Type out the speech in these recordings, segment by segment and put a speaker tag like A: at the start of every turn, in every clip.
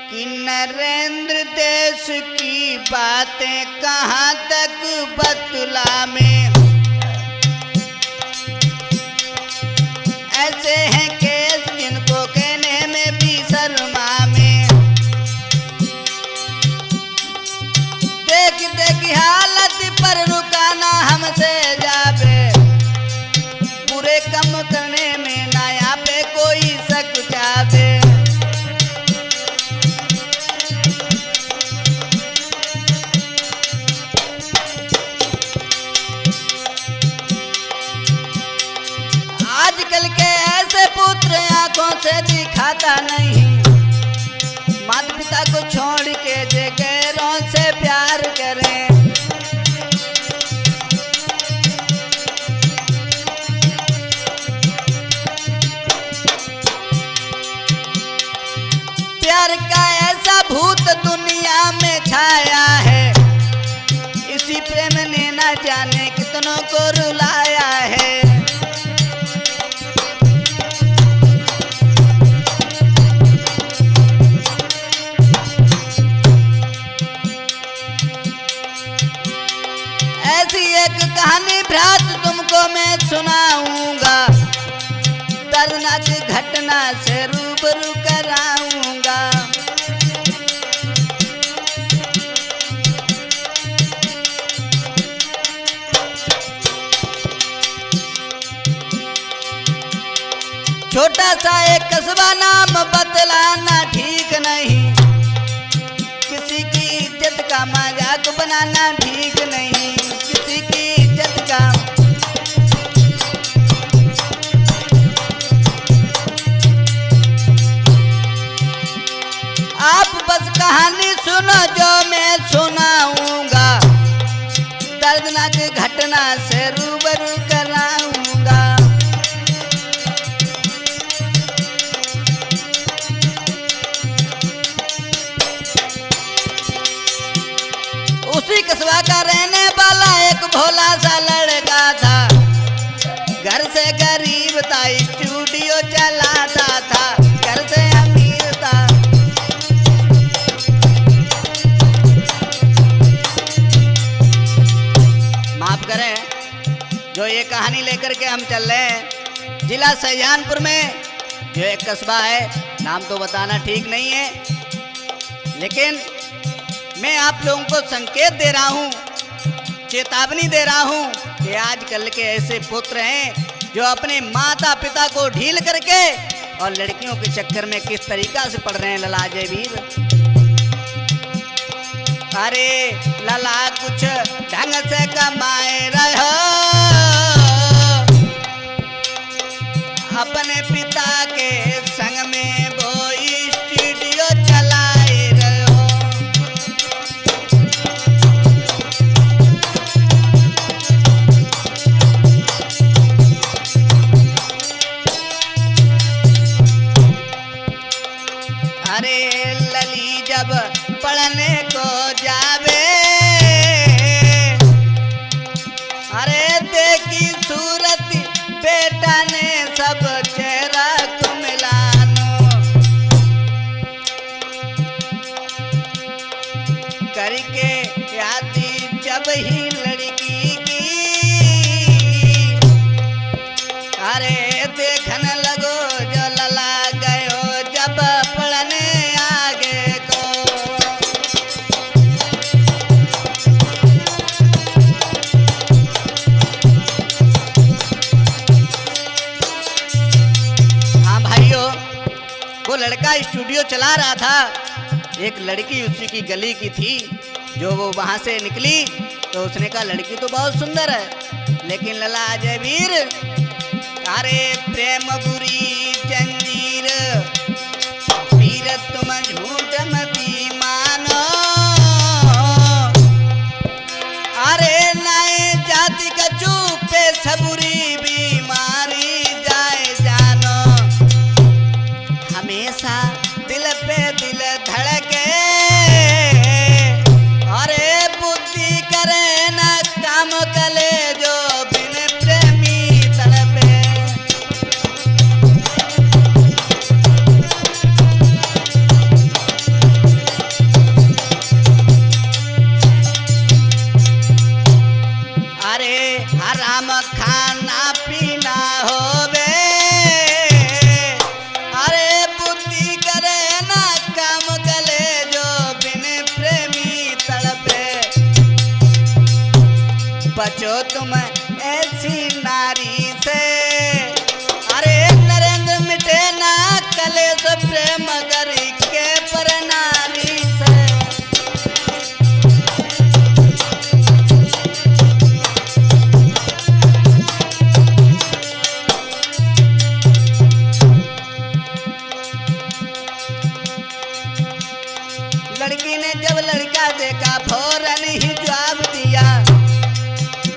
A: कि नरेंद्र देश की बातें कहाँ तक बतला में। ऐसे हैं केस जिनको कहने में भी शर्मा में। देख देख हालत पर रुकाना हमसे जावे, बुरे कम करने में ना यहाँ पे कोई शक जावे। आजकल के ऐसे पुत्र आंखों से दिखाता नहीं, माता पिता को छोड़ के जे गैरों से प्यार करें। प्यार का ऐसा भूत दुनिया में छाया है, इसी प्रेम ने ना जाने कितनों को रुलाया है। एक कहानी भ्रात तुमको मैं सुनाऊंगा, दर्दनाक घटना से रूबरू कराऊंगा। छोटा सा एक कस्बा नाम बतलाना ठीक नहीं, किसी की इज्जत का मजाक बनाना ठीक नहीं, किसी की इज्जत का। आप बस कहानी सुनो जो मैं सुनाऊंगा, दर्दनाक घटना से रूबरू कराऊंगा। उसी कस्बा का रहने वाला एक भोला सा लड़का था, घर से गरीब था, स्टूडियो चलाता था, घर से अमीर था। माफ करें, जो ये कहानी लेकर के हम चल रहे हैं, जिला सहारनपुर में जो एक कस्बा है, नाम तो बताना ठीक नहीं है, लेकिन मैं आप लोगों को संकेत दे रहा हूँ, चेतावनी दे रहा हूँ कि आजकल के ऐसे पुत्र हैं जो अपने माता पिता को ढील करके और लड़कियों के चक्कर में किस तरीका से पड़ रहे हैं। लला जयवीर, अरे लला कुछ ढंग से कमाए रहो, अपने पिता के संग में वो स्टूडियो चलाए रहो। अरे लली जब पढ़ने को जावे, अरे देखी सूरत बेटा ने सब चेहरा को मिलानो, करके यादी जब ही लड़की की, अरे देखने लगो जो लला गयो जब पढ़ने आगे को। हाँ भाइयों, वो लड़का स्टूडियो चला रहा था, एक लड़की उसी की गली की थी, जो वो वहां से निकली तो उसने कहा लड़की तो बहुत सुंदर है, लेकिन लला जयवीर, अरे प्रेम बुरी जंजीर, पीर तुम झूठ मती मानो, अरे नए जाति का चुपे सबुरी बीमारी जाए जानो। हमेशा दिल पे दिल धड़के, अरे बुद्धि करे न काम कले जो बिन प्रेमी तड़पे। हो तुम ऐसी नारी से। अरे नरेंद्र मिटे ना कलेश प्रेम गरी के पर नारी से। लड़की ने जब लड़का देखा फौरन ही जवाब दिया,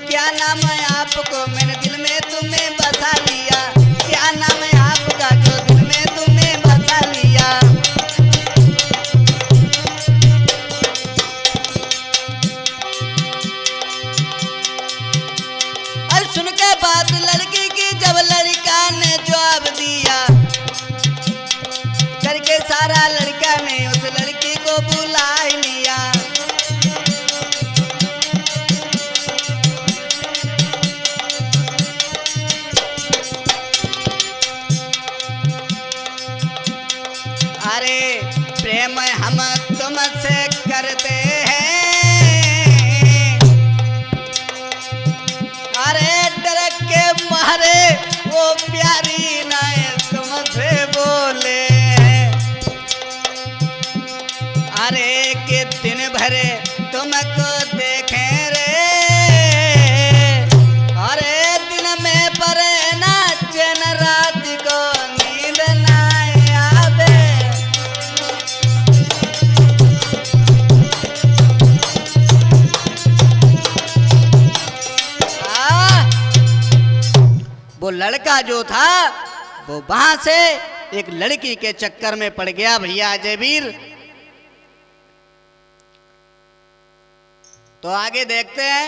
A: क्या नाम है आपको, मैंने दिल में तुम्हें बसा लिया। क्या नाम है आपका जो दिल में तुम्हें बसा लिया। और सुन के बात लड़की की जब लड़का ने जवाब दिया, करके सारा लड़का ने उस लड़की को बुला लिया। अरे प्रेम हम तुमसे करते हैं, अरे डर के मारे वो प्यारी नाय तुमसे बोले। अरे के दिन भरे तुमको देखें रे, अरे दिन में पर ना चैन रात को नींद ना आवे। वो लड़का जो था वो वहां से एक लड़की के चक्कर में पड़ गया भैया अजयवीर। तो आगे देखते हैं।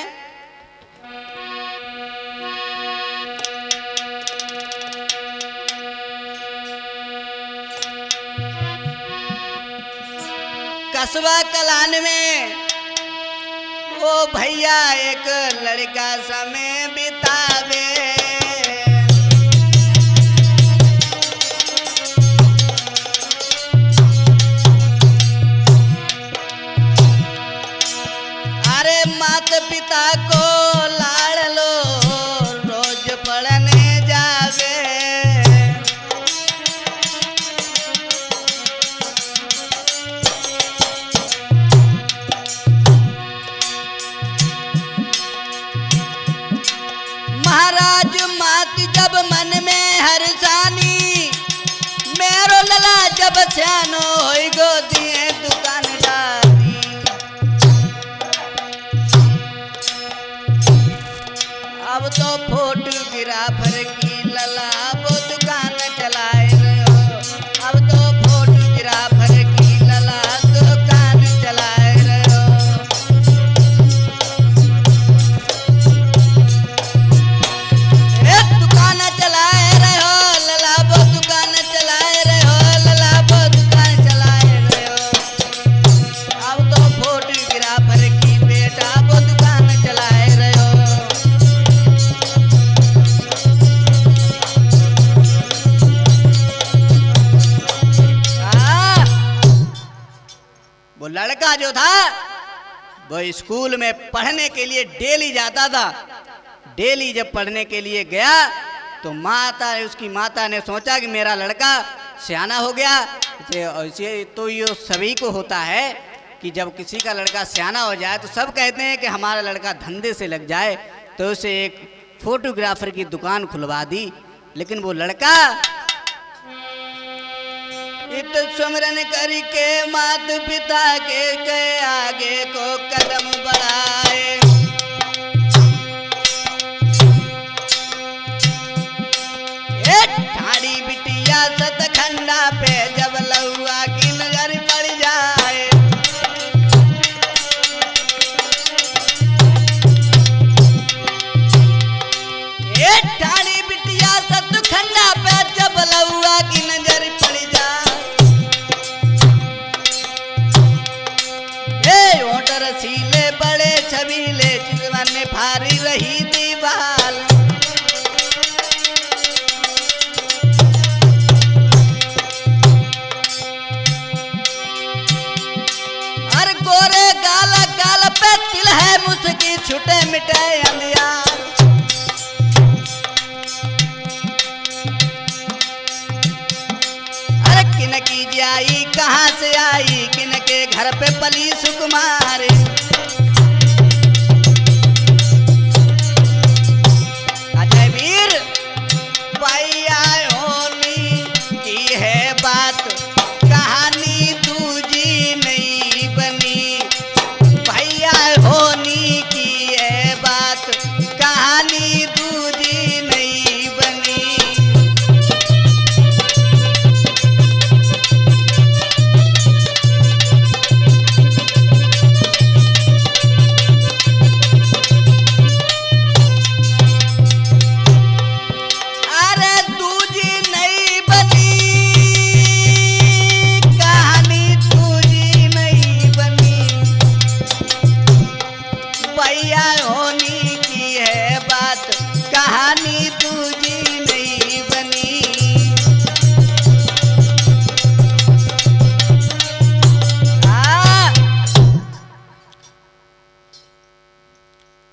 A: कस्बा कलान में वो भैया एक लड़का समय बितावे। माता पिता को लाड़ लो रोज पढ़ने जावे। महाराज मात जब मन में हर्षानी, मेरो लला जब स्यानो होई गोदिए दुकान डाली। अब तो फोटोग्राफर की लला वो दुकान चलाए रहो। अब तो फोटोग्राफर की लला दुकान चलाए रहो। दुकान चलाए रहो लला वो दुकान चलाए रहो, लला वो दुकान चलाए रहो। अब तो फोटोग्राफर की बेटा वो दुकान चलाए रहो। वो लड़का जो था वो स्कूल में पढ़ने के लिए डेली जाता था। डेली जब पढ़ने के लिए गया तो उसकी माता ने सोचा कि मेरा लड़का सियाना हो गया। ऐसे तो ये सभी को होता है कि जब किसी का लड़का सियाना हो जाए तो सब कहते हैं कि हमारा लड़का धंधे से लग जाए, तो उसे एक फोटोग्राफर की दुकान खुलवा दी। लेकिन वो लड़का इत सुमरन करके मात पिता के आगे को कदम बढ़ाए। ठाड़ी बिटिया सतखंडा पे जब लहुआ की नजर पड़ जाए। ठाड़ी बिटिया सतखंडा पे जब लहुआ की नजर पड़ जाए। रसीले बड़े छबीले जिसवन फारी रही दीवाल। और गोरे गाल गाल पे तिल है मुझकी छुटे मिटे अंधिया। घर पे पली सुकुमारी। अजय वीर भैया होनी की है बात, कहानी दूजी नहीं बनी। भैया होनी की है बात, कहानी दूजी नहीं बनी।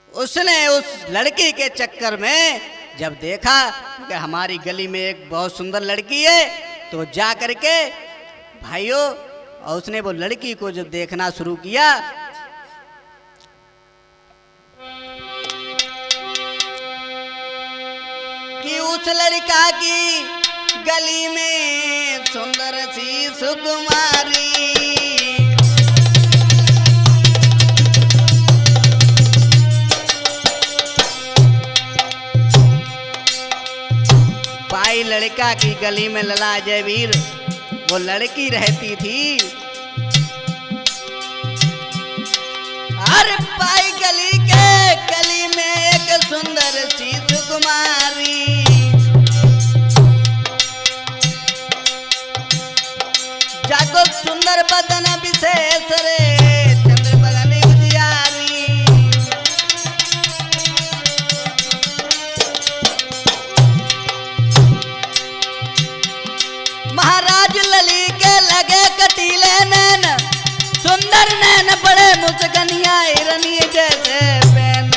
A: उसने उस लड़की के चक्कर में जब देखा कि हमारी गली में एक बहुत सुंदर लड़की है, तो जा करके भाइयों, और उसने वो लड़की को जब देखना शुरू किया, कि उस लड़का की गली में सुंदर सी सुकुमारी। पाई लड़का की गली में लला अजय वीर वो लड़की रहती थी। हर पाई गली में एक सुंदर सी सुकुमारी। जागो सुंदर बदन विशेष रे, चंद्र बदन उजियारी। महाराज लली के लगे कटीले नैन, सुंदर नैन बड़े मुस्कनिया हिरनी जैसे बैन।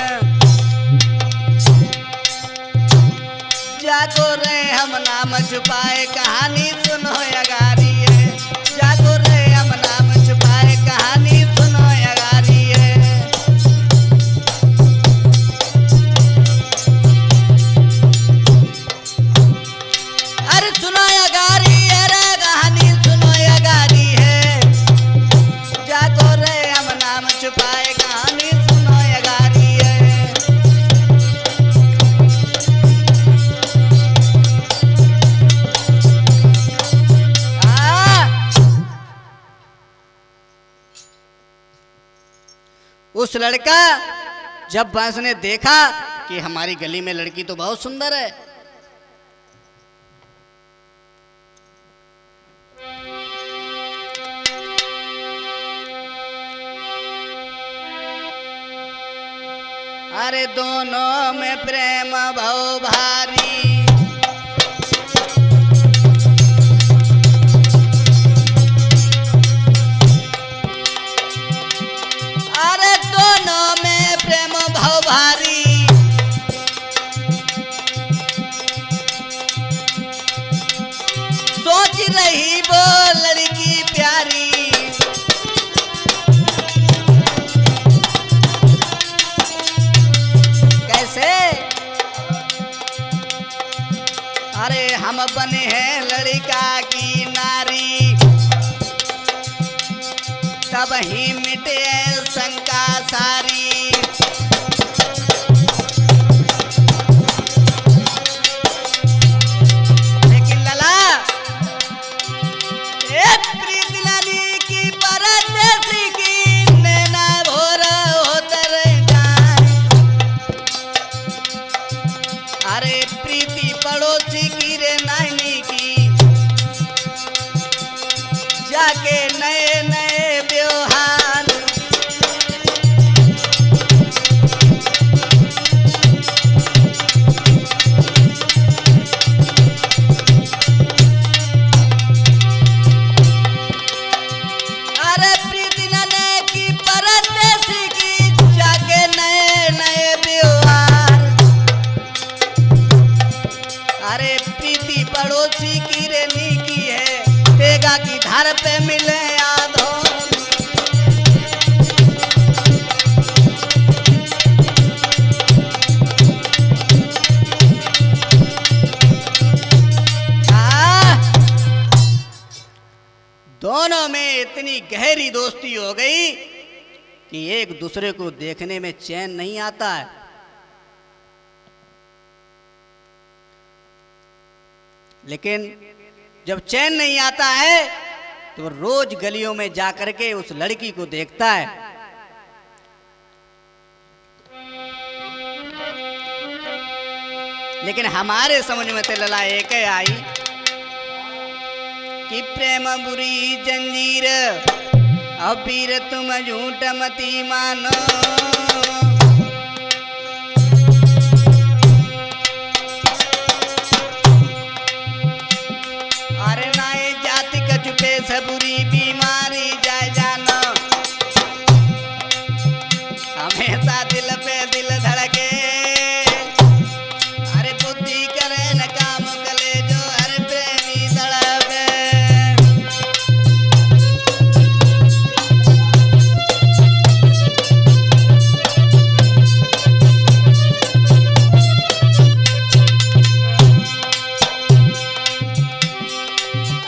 A: जागो रे हम नाम छुपाए, कहानी सुनो अगारी है। जागो रे हम नाम छुपाए, कहानी सुनो अगारी है। अरे सुनो अगारी है रे, कहानी सुनो अगारी है। जागो रे हम नाम छुपाए, कहानी सुनो अगारी है। उस लड़का जब बंस ने देखा कि हमारी गली में लड़की तो बहुत सुंदर है, अरे दोनों में प्रेम भाव भारी। अरे दोनों में प्रेम भाव भारी। सोच रही वो लड़की प्यारी। कैसे? अरे हम बने हैं लड़का की नारी, तब ही मिटे शंका सारी। लेकिन लला प्रीत लाली की परदेसी की नैना भोर होतर जाए। अरे प्रीति पड़ोसी की रे नानी की, जाके नए नए व्यवहार। अरे प्रीति नाने की परदेसी की, जाके नए नए व्यवहार। अरे प्रीति पड़ोसी की रे नी की है, तेगा की धार पे मिले आधो। इतनी गहरी दोस्ती हो गई कि एक दूसरे को देखने में चैन नहीं आता है। लेकिन जब चैन नहीं आता है तो रोज गलियों में जाकर के उस लड़की को देखता है। लेकिन हमारे समझ में तो लला एक है आई कि प्रेम बुरी जंजीर अबीर तुम झूठ मती मानो। अरे नाए जाति कछुपे सबुरी बीमारी जाए जानो। हमेशा दिल पे दिल धड़के, अरे बुद्धि करे न काम कले जो हर प्रेमी तड़पे।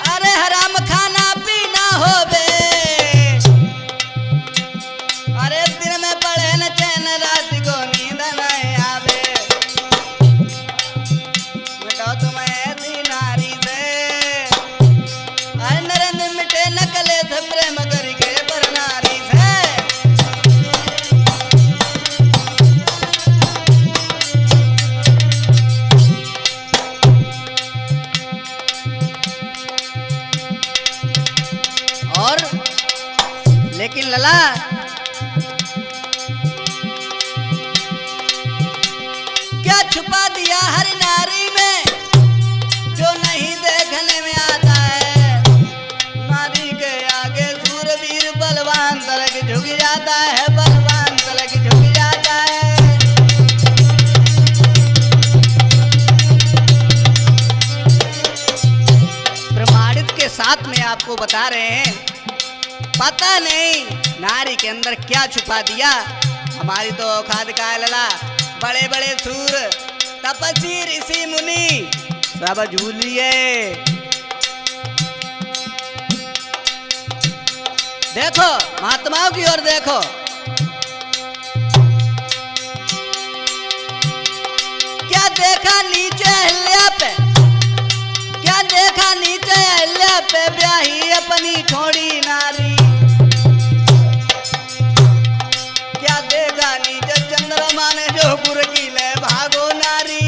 A: अरे हराम खाना पीना होवे, अरे दिन में पड़े न चैन रात को नींद न आवे। मिटाओ तुम ऐसी नारी से, अरे नरेंद्र मिटे न कलेश प्रेम करके पर नारी से। और लेकिन लला क्या छुपा दिया हर नारी में जो नहीं देखने में आता है। नारी के आगे सूरवीर बलवान तलक झुक जाता है, बलवान तलक झुक जाता है। प्रमाणित के साथ में आपको बता रहे हैं, पता नहीं नारी के अंदर क्या छुपा दिया। हमारी तो औकात का है लला, बड़े बड़े सूर तपस्वी ऋषि मुनि सब झूलिए। देखो महात्माओं की ओर देखो, क्या देखा नीचे अहिल्या पे, क्या देखा नीचे अहिल्या पे ब्याही अपनी छोड़ी नारी। क्या देखा नीचे चंद्रमा ने जो गुर की ले भागो नारी।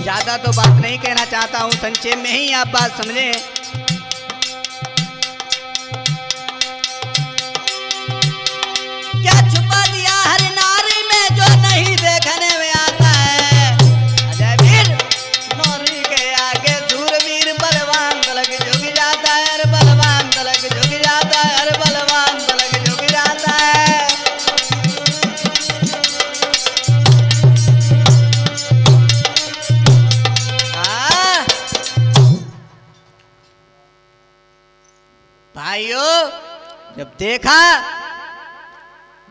A: ज्यादा तो बात नहीं कहना चाहता हूं, संक्षेप में ही आप बात समझें। क्या छुपा दिया हर नारी में जो नहीं देखने में आता है। अजय वीर नारी के आगे सूरवीर बलवान तलक झुक जाता है, अरे बलवान तलक झुक जाता है, अरे बलवान तलक झुक जाता है। भाइयों जब देखा,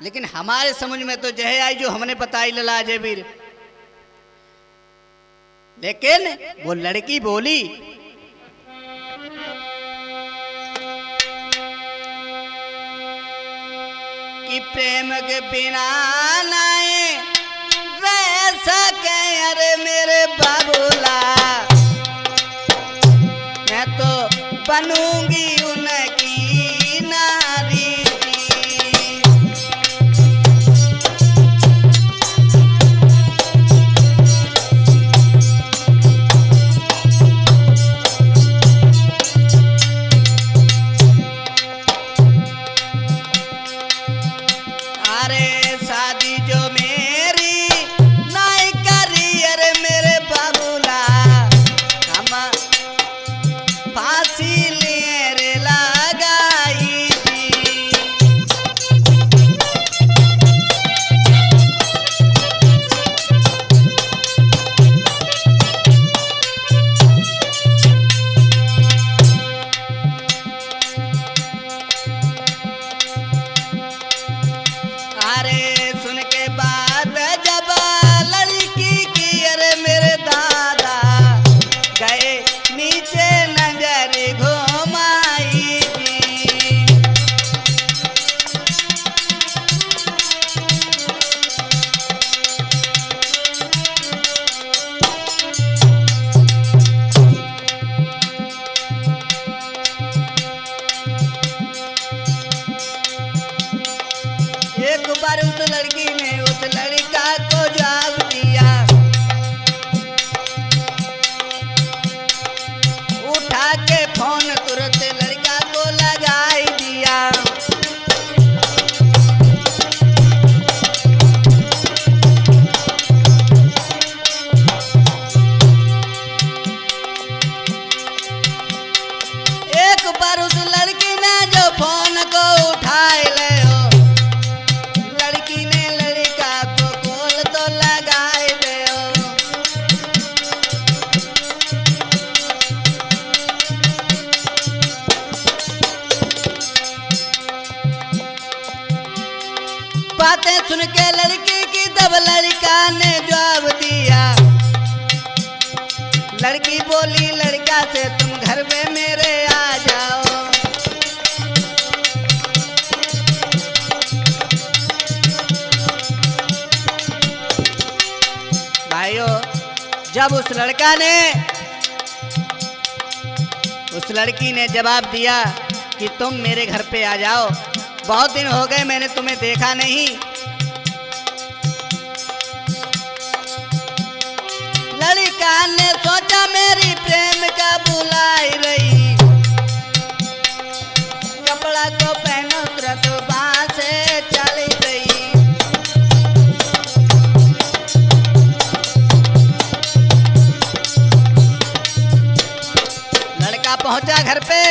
A: लेकिन हमारे समझ में तो जय आई जो हमने बताई लला अजय वीर। लेकिन वो लड़की बोली कि प्रेम के बिना नाए रह सके, अरे मेरे बाबूला मैं तो बनूंगी उनकी नारी की। अरे शादी जो मेरी नहीं करी, अरे मेरे बाबूला हम फांसी लिए सुन के लड़की की तब लड़का ने जवाब दिया। लड़की बोली लड़का से तुम घर पे मेरे आ जाओ। भाइयों, जब उस लड़की ने जवाब दिया कि तुम मेरे घर पे आ जाओ, बहुत दिन हो गए मैंने तुम्हें देखा नहीं। लड़का ने सोचा मेरी प्रेम का बुलाई रही, कपड़ा को पहनो तुरंत वहां से चली गई। लड़का पहुंचा घर पे,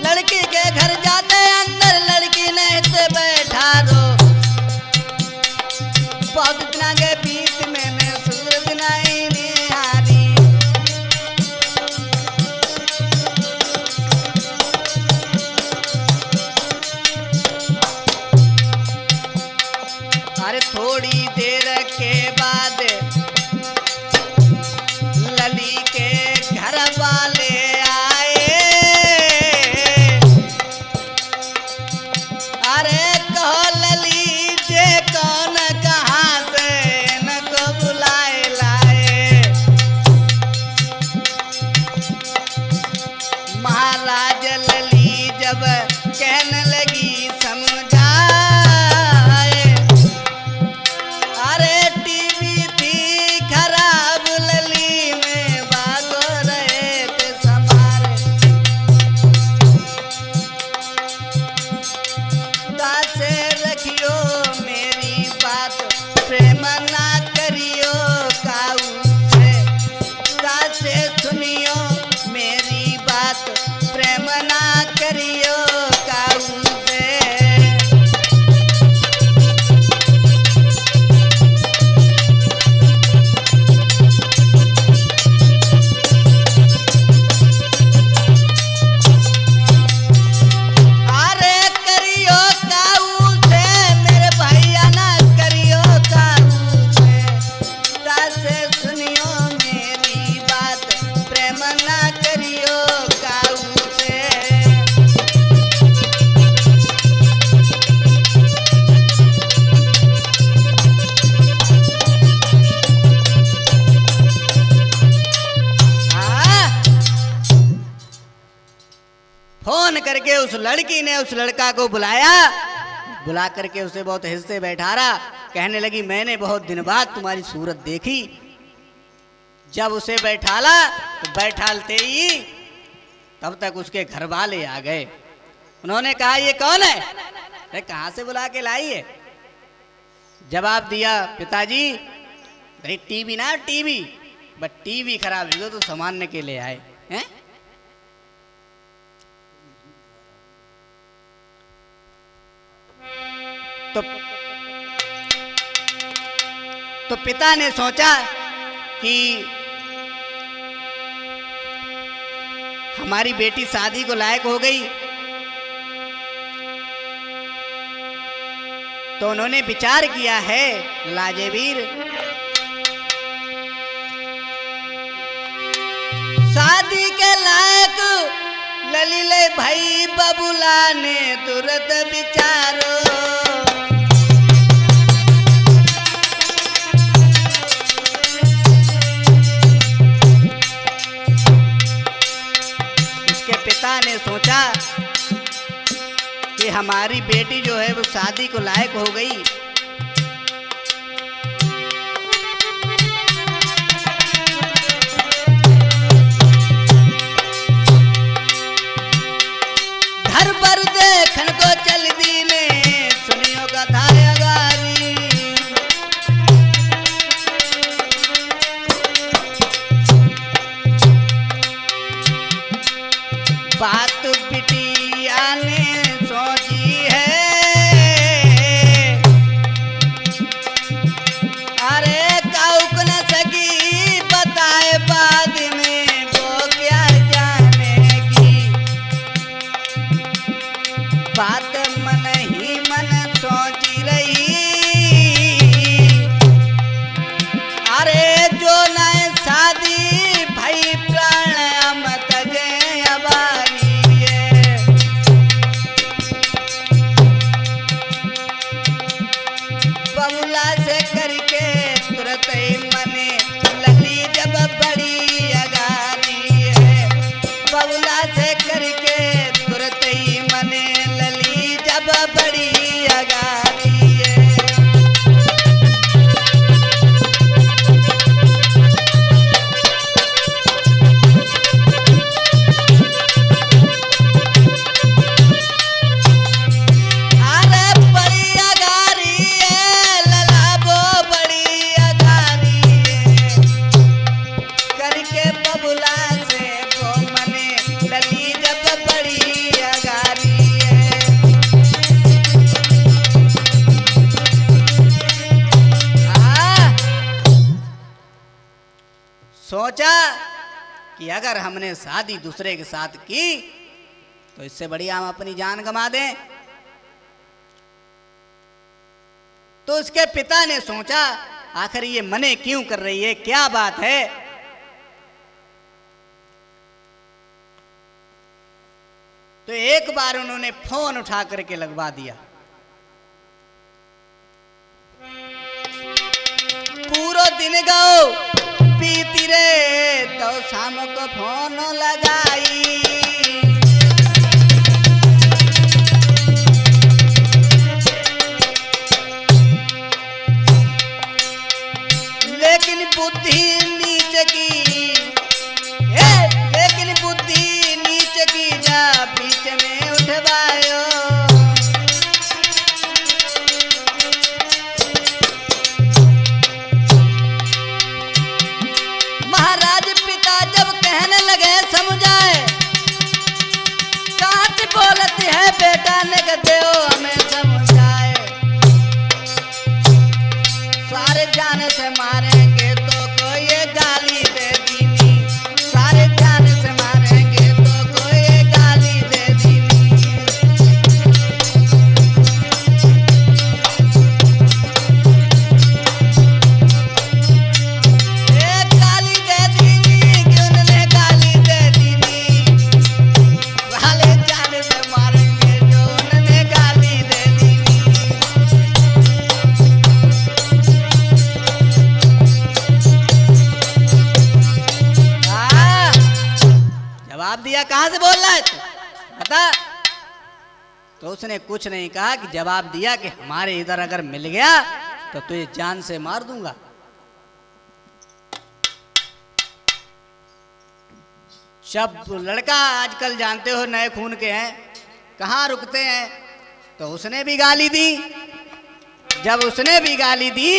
A: लड़की के घर जाते अंदर लड़की ने इसे बैठा दो। बहुत दिना के बीच मैंने सूरज नहीं निहारी। अरे थोड़ी देर के बाद लली के घर वाले आए। अरे कहो लली जे कौन कहाँ से इनको बुलाए लाए। महाराज लली जब कहने लगी समझाए। अरे टीवी थी खराब लली में भागो रहे थे समारे। दासे रखियो मेरी बात प्रेम ना करियो काऊ से। दासे सुनियो मेरी बात प्रेम ना करियो काऊ से। अरे करियो काऊ से मेरे भैया ना करियो काऊ से। दासे सुनियो मेरी बात प्रेम ना करियो काऊ से। हाँ? फोन करके उस लड़की ने उस लड़का को बुलाया, बुला करके उसे बहुत हिस्से बैठारा। कहने लगी मैंने बहुत दिन बाद तुम्हारी सूरत देखी। जब उसे बैठाला तो बैठालते ही तब तक उसके घर वाले आ गए। उन्होंने कहा ये कौन है? अरे कहाँ से बुला के लाई है? जवाब दिया पिताजी अरे टीवी ना टीवी, बट टीवी खराब है तो सामान्य के लिए आए हैं। तो पिता ने सोचा कि हमारी बेटी शादी को लायक हो गई, तो उन्होंने विचार किया है लाजेवीर शादी के लायक ललीले भाई बबुला ने तुरंत विचारो। उसके पिता ने सोचा कि हमारी बेटी जो है वो शादी को लायक हो गई। घर पर देखन को चल दी ने सुनियो कथा अगारी। बात बिटिया ने सोची है तुरत ही मने लली जब बड़ी अगारी है, बबुला से करके तुरत ही मने लली जब बड़ी अगारी है। सोचा कि अगर हमने शादी दूसरे के साथ की तो इससे बढ़िया हम अपनी जान गंवा दें। तो उसके पिता ने सोचा आखिर ये मने क्यों कर रही है, क्या बात है। तो एक बार उन्होंने फोन उठा करके लगवा दिया। पूरा दिन गओ बीती रे तो शाम को फोन लगाई, लेकिन बुद्धि नीच की, लेकिन बुद्धि नीच की जा बीच में उठवायो। महाराज पिता जब कहने लगे समझाए, काट बोलती है बेटा ने कहते हो हमें समझाए, सारे जान से मारेंगे तो कोई गाली दे दीनी, सारे जान से मारेंगे तो कोई गाली दे दीनी। गाली दे दीनी क्यों उन्होंने गाली दे दीनी, साले जान से मारेंगे जो उन्होंने गाली दे दीनी। जवाब दिया कहां से बोल रहा है तू बता। तो उसने कुछ नहीं कहा कि जवाब दिया कि हमारे इधर अगर मिल गया तो तुझे जान से मार दूंगा। जब लड़का आजकल जानते हो नए खून के हैं, कहाँ रुकते हैं, तो उसने भी गाली दी। जब उसने भी गाली दी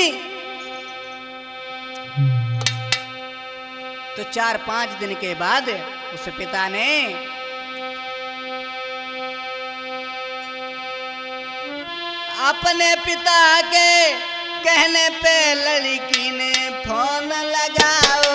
A: तो 4-5 दिन के बाद उस पिता ने अपने पिता के कहने पे लड़की ने फोन लगाओ।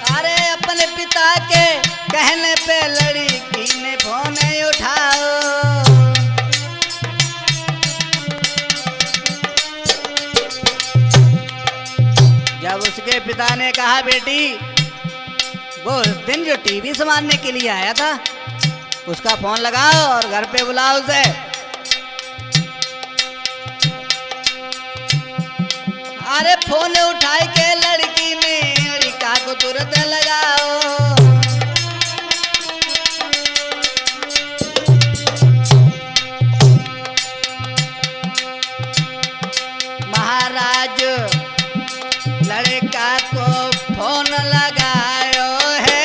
A: अरे अपने पिता के कहने पे लड़की ने फोन उठाओ। जब उसके पिता ने कहा बेटी वो उस दिन जो टीवी संभालने के लिए आया था उसका फोन लगाओ और घर पे बुलाओ उसे। अरे फोन उठाए के लड़की ने रिका को तुरंत लगाओ। महाराज लड़का को फोन लगायो है।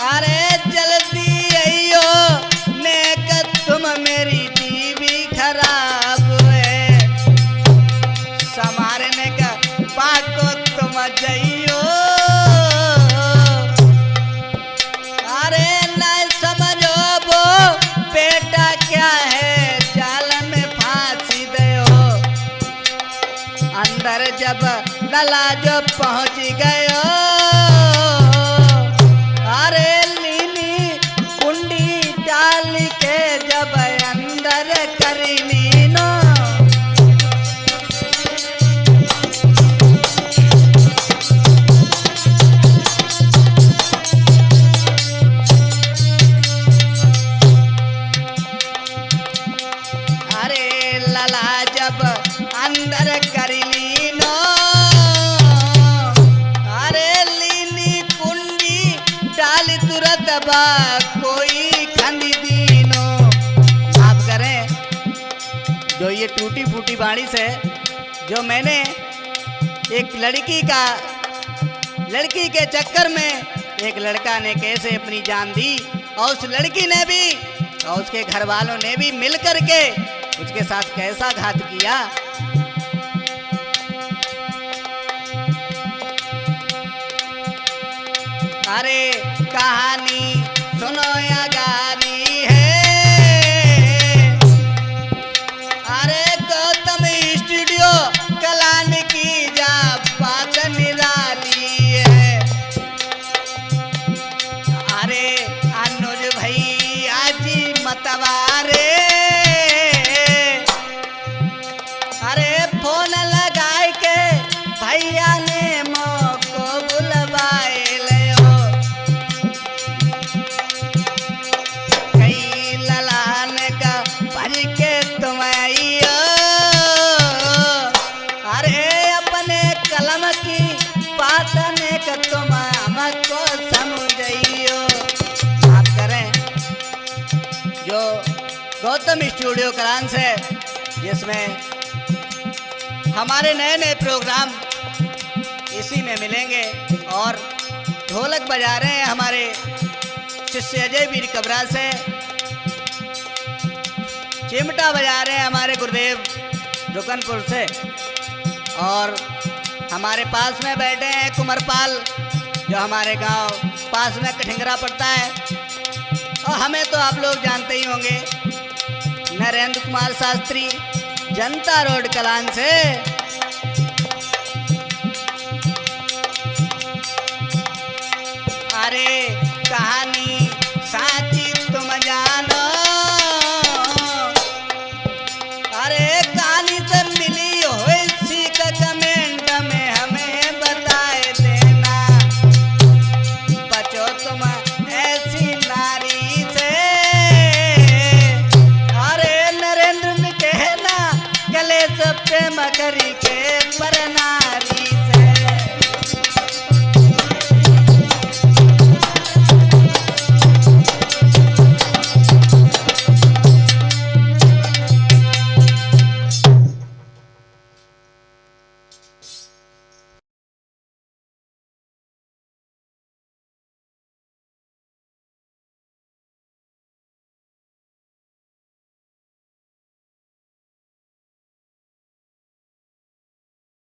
A: अरे जल्दी आइयो नेक तुम मेरी टीवी खराब है, संभालने का पाको तुम जाइयो। अरे नहीं समझो वो बेटा क्या है, जाल में फांसी दो। अंदर जब लला जो पहुंच गयो, अरे लीनी कुंडी डाल के जब अंदर करनी नो। ये टूटी फूटी वाणी से जो मैंने एक लड़की के चक्कर में एक लड़का ने कैसे अपनी जान दी और उस लड़की ने भी और उसके घर वालों ने भी मिल कर के उसके साथ कैसा घात किया। अरे कहानी सुनो या गारी है, अरे गौतम स्टूडियो कलान की जा बात निराली है। अरे अनुज भाई आजी मतवारे, अरे फोन लगाए के भैया ने मोको बुलवाए लियो, कई ललान का भज के तुम आइयो, अरे अपने कलम की बात ने का तुम हमको समझियो। आप करें जो गौतम स्टूडियो क्रांस है, जिसमें हमारे नए नए प्रोग्राम इसी में मिलेंगे और ढोलक बजा रहे हैं हमारे शिष्य अजय वीर कबरा से, चिमटा बजा रहे हैं हमारे गुरुदेव रुकनपुर से, और हमारे पास में बैठे हैं कुंवरपाल जो हमारे गांव पास में कठिंगरा पड़ता है, और हमें तो आप लोग जानते ही होंगे नरेंद्र कुमार शास्त्री जनता रोड कलान से।